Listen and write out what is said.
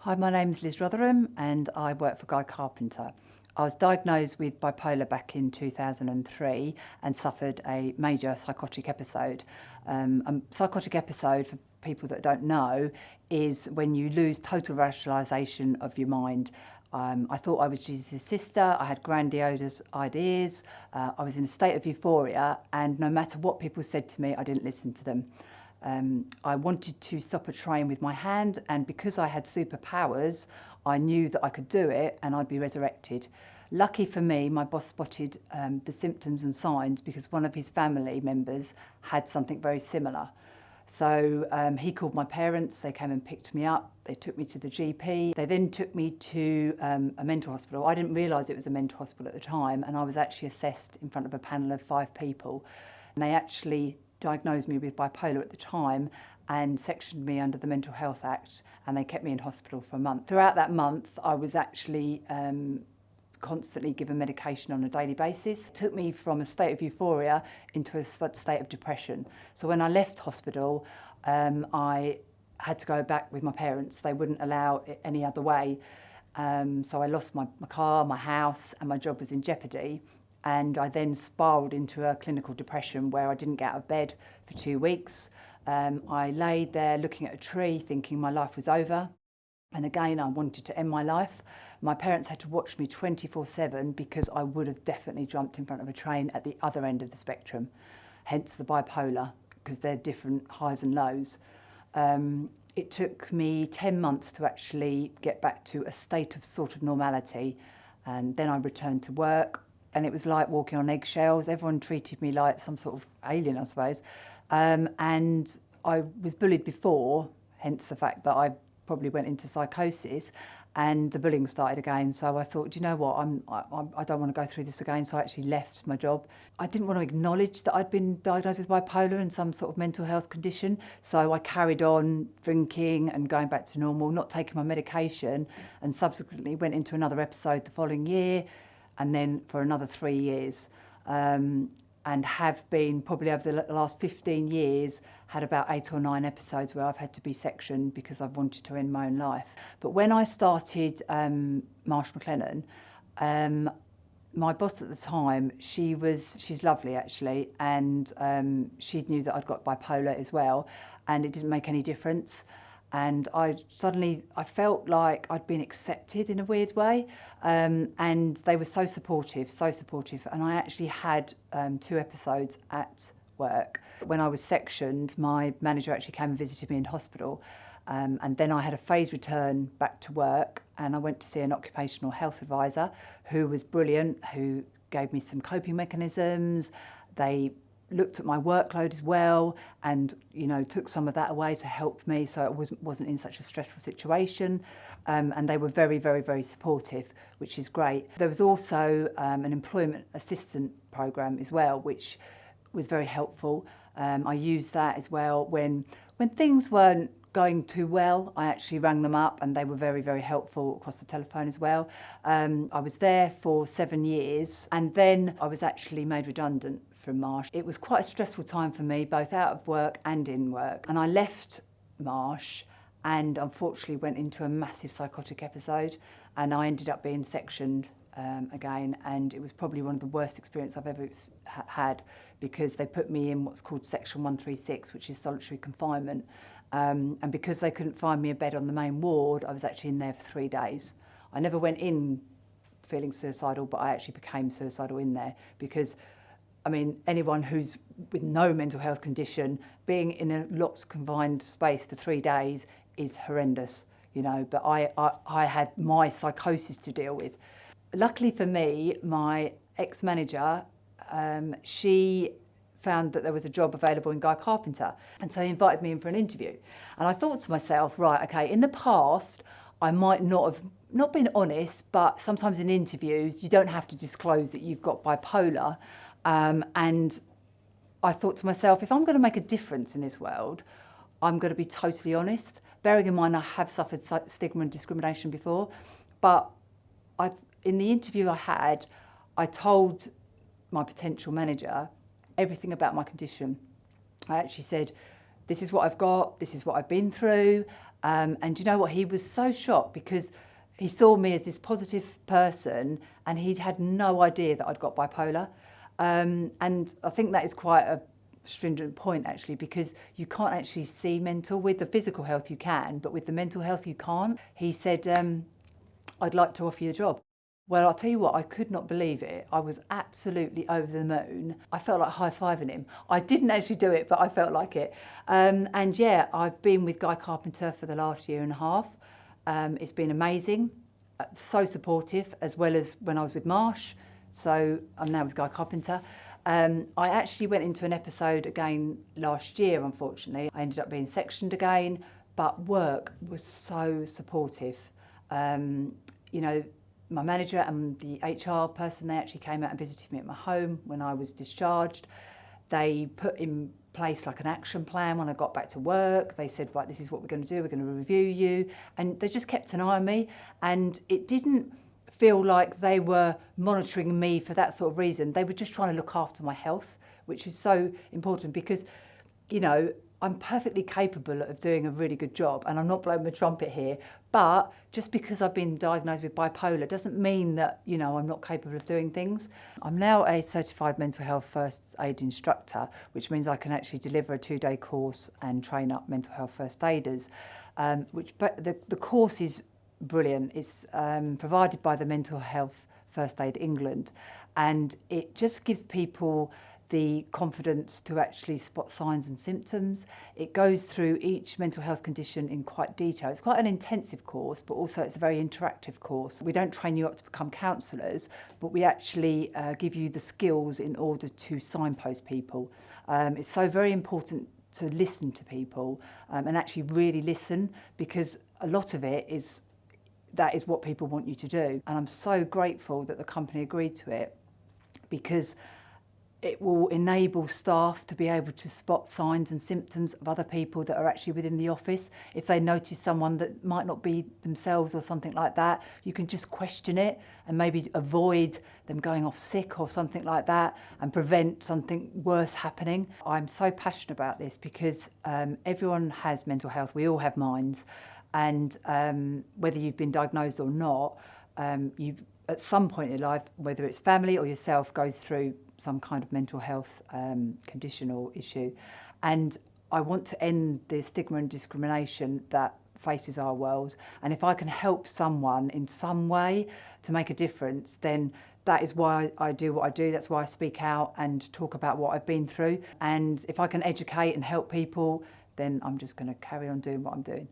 Hi, my name's Liz Rotherham and I work for Guy Carpenter. I was diagnosed with bipolar back in 2003 and suffered a major psychotic episode. A psychotic episode, for people that don't know, is when you lose total rationalisation of your mind. I thought I was Jesus' sister, I had grandiose ideas, I was in a state of euphoria, and no matter what people said to me, I didn't listen to them. I wanted to stop a train with my hand, and because I had superpowers, I knew that I could do it and I'd be resurrected. Lucky for me, my boss spotted the symptoms and signs because one of his family members had something very similar. So he called my parents, they came and picked me up, they took me to the GP, they then took me to a mental hospital. I didn't realise it was a mental hospital at the time, and I was actually assessed in front of a panel of 5 people. And they actually diagnosed me with bipolar at the time and sectioned me under the Mental Health Act, and they kept me in hospital for a month. Throughout that month, I was actually constantly given medication on a daily basis. It took me from a state of euphoria into a state of depression. So when I left hospital, I had to go back with my parents. They wouldn't allow it any other way. So I lost my car, my house, and my job was in jeopardy. And I then spiralled into a clinical depression where I didn't get out of bed for 2 weeks. I laid there looking at a tree thinking my life was over. And again, I wanted to end my life. My parents had to watch me 24/7 because I would have definitely jumped in front of a train at the other end of the spectrum, hence the bipolar, because they're different highs and lows. It took me 10 months to actually get back to a state of sort of normality. And then I returned to work, and it was like walking on eggshells. Everyone treated me like some sort of alien, I suppose. And I was bullied before, hence the fact that I probably went into psychosis, and the bullying started again. So I thought, do you know what, I don't want to go through this again, so I actually left my job. I didn't want to acknowledge that I'd been diagnosed with bipolar and some sort of mental health condition, so I carried on drinking and going back to normal, not taking my medication, and subsequently went into another episode the following year, and then for another 3 years. And have been, probably over the last 15 years, had about 8 or 9 episodes where I've had to be sectioned because I've wanted to end my own life. But when I started Marsh McLennan, my boss at the time, she's lovely actually, and she knew that I'd got bipolar as well, and it didn't make any difference. And I felt like I'd been accepted in a weird way, and they were so supportive, and I actually had 2 episodes at work. When I was sectioned, my manager actually came and visited me in hospital, and then I had a phase return back to work, and I went to see an occupational health advisor who was brilliant, who gave me some coping mechanisms. They looked at my workload as well, and took some of that away to help me so it wasn't in such a stressful situation, and they were very, very, very supportive, which is great. There was also an employment assistant program as well, which was very helpful. I used that as well when things weren't going too well. I actually rang them up and they were very, very helpful across the telephone as well. I was there for 7 years, and then I was actually made redundant from Marsh. It was quite a stressful time for me, both out of work and in work. And I left Marsh and unfortunately went into a massive psychotic episode, and I ended up being sectioned again, and it was probably one of the worst experiences I've ever had, because they put me in what's called Section 136, which is solitary confinement. And because they couldn't find me a bed on the main ward, I was actually in there for 3 days. I never went in feeling suicidal, but I actually became suicidal in there because, I mean, anyone who's with no mental health condition, being in a locked, confined space for 3 days is horrendous, but I had my psychosis to deal with. Luckily for me, my ex-manager, she found that there was a job available in Guy Carpenter, and so he invited me in for an interview. And I thought to myself, right, okay, in the past, I might not have been honest, but sometimes in interviews, you don't have to disclose that you've got bipolar. And I thought to myself, if I'm going to make a difference in this world, I'm going to be totally honest. Bearing in mind I have suffered stigma and discrimination before, but in the interview I had, I told my potential manager everything about my condition. I actually said, this is what I've got, this is what I've been through, And you know what? He was so shocked because he saw me as this positive person and he'd had no idea that I'd got bipolar. And I think that is quite a stringent point actually, because you can't actually see mental. With the physical health you can, but with the mental health you can't. He said, I'd like to offer you a job. Well, I'll tell you what, I could not believe it. I was absolutely over the moon. I felt like high-fiving him. I didn't actually do it, but I felt like it. And yeah, I've been with Guy Carpenter for the last year and a half. It's been amazing, so supportive, as well as when I was with Marsh. So I'm now with Guy Carpenter. I actually went into an episode again last year, unfortunately. I ended up being sectioned again, but work was so supportive. You know, my manager and the HR person, they actually came out and visited me at my home when I was discharged. They put in place like an action plan when I got back to work. They said, right, this is what we're going to do. We're going to review you. And they just kept an eye on me. And it didn't feel like they were monitoring me for that sort of reason. They were just trying to look after my health, which is so important because, you know, I'm perfectly capable of doing a really good job, and I'm not blowing my trumpet here, but just because I've been diagnosed with bipolar doesn't mean that, you know, I'm not capable of doing things. I'm now a certified mental health first aid instructor, which means I can actually deliver a 2-day course and train up mental health first aiders, but the course is brilliant. It's provided by the Mental Health First Aid England, and it just gives people the confidence to actually spot signs and symptoms. It goes through each mental health condition in quite detail. It's quite an intensive course, but also it's a very interactive course. We don't train you up to become counsellors, but we actually give you the skills in order to signpost people. It's so very important to listen to people and actually really listen, because a lot of it is that is what people want you to do. And I'm so grateful that the company agreed to it, because it will enable staff to be able to spot signs and symptoms of other people that are actually within the office. If they notice someone that might not be themselves or something like that, you can just question it and maybe avoid them going off sick or something like that and prevent something worse happening. I'm so passionate about this because everyone has mental health. We all have minds. And whether you've been diagnosed or not, you at some point in life, whether it's family or yourself, goes through some kind of mental health condition or issue. And I want to end the stigma and discrimination that faces our world. And if I can help someone in some way to make a difference, then that is why I do what I do. That's why I speak out and talk about what I've been through. And if I can educate and help people, then I'm just going to carry on doing what I'm doing.